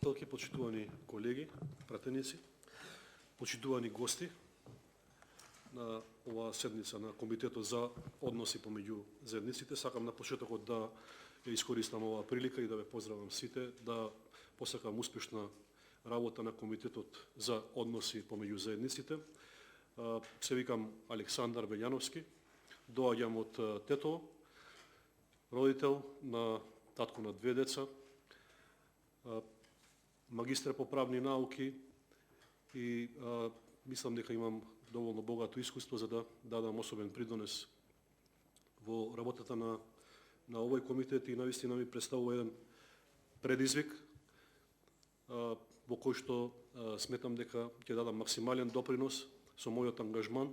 председателки, почитувани колеги, пратеници, почитувани гости на оваа седница на Комитетот за односи помеѓу заедниците. Сакам на почетокот да ја искористам оваа прилика и да ве поздравам сите, да посакам успешна работа на Комитетот за односи помеѓу заедниците. Се викам Александар Белјановски, доаѓам од Тетово, родител на татко на 2 деца, магистар по правни науки и мислам дека имам доволно богато искуство за да дадам особен придонес во работата на овој комитет и навистина ми представува еден предизвик во кој што сметам дека ќе дадам максимален допринос со мојот ангажман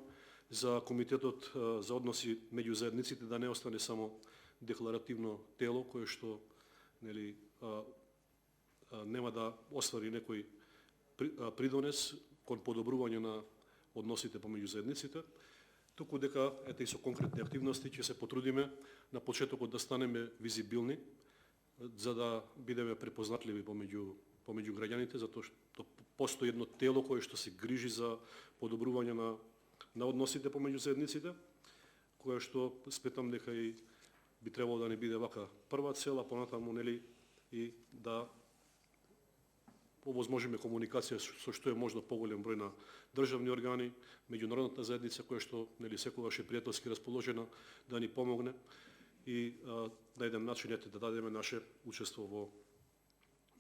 за Комитетот за односи меѓу заедниците да не остане само декларативно тело кое што нема да оствари некој придонес кон подобрување на односите помеѓу заедниците, туку дека и со конкретни активности ќе се потрудиме на почетокот да станеме визибилни, за да бидеме препознатливи помеѓу граѓаните, затоа што постои едно тело кое што се грижи за подобрување на односите помеѓу заедниците, кое што сметам дека и би требало да не биде вака прва цел, а понатаму и да овозможиме комуникација со што е можно поголем број на државни органи, меѓународната заедница која што секогаш е пријателски расположена да ни помогне и на еден начин да дадеме наше учество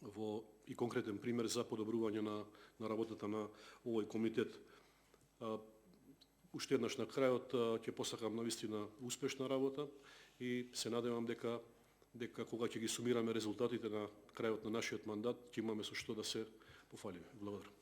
во и конкретен пример за подобрување на работата на овој комитет. Уште еднаш на крајот ќе посакам навистина успешна работа и се надевам дека кога ќе ги сумираме резултатите на крајот на нашиот мандат, ќе имаме со што да се пофалиме. Благодарам.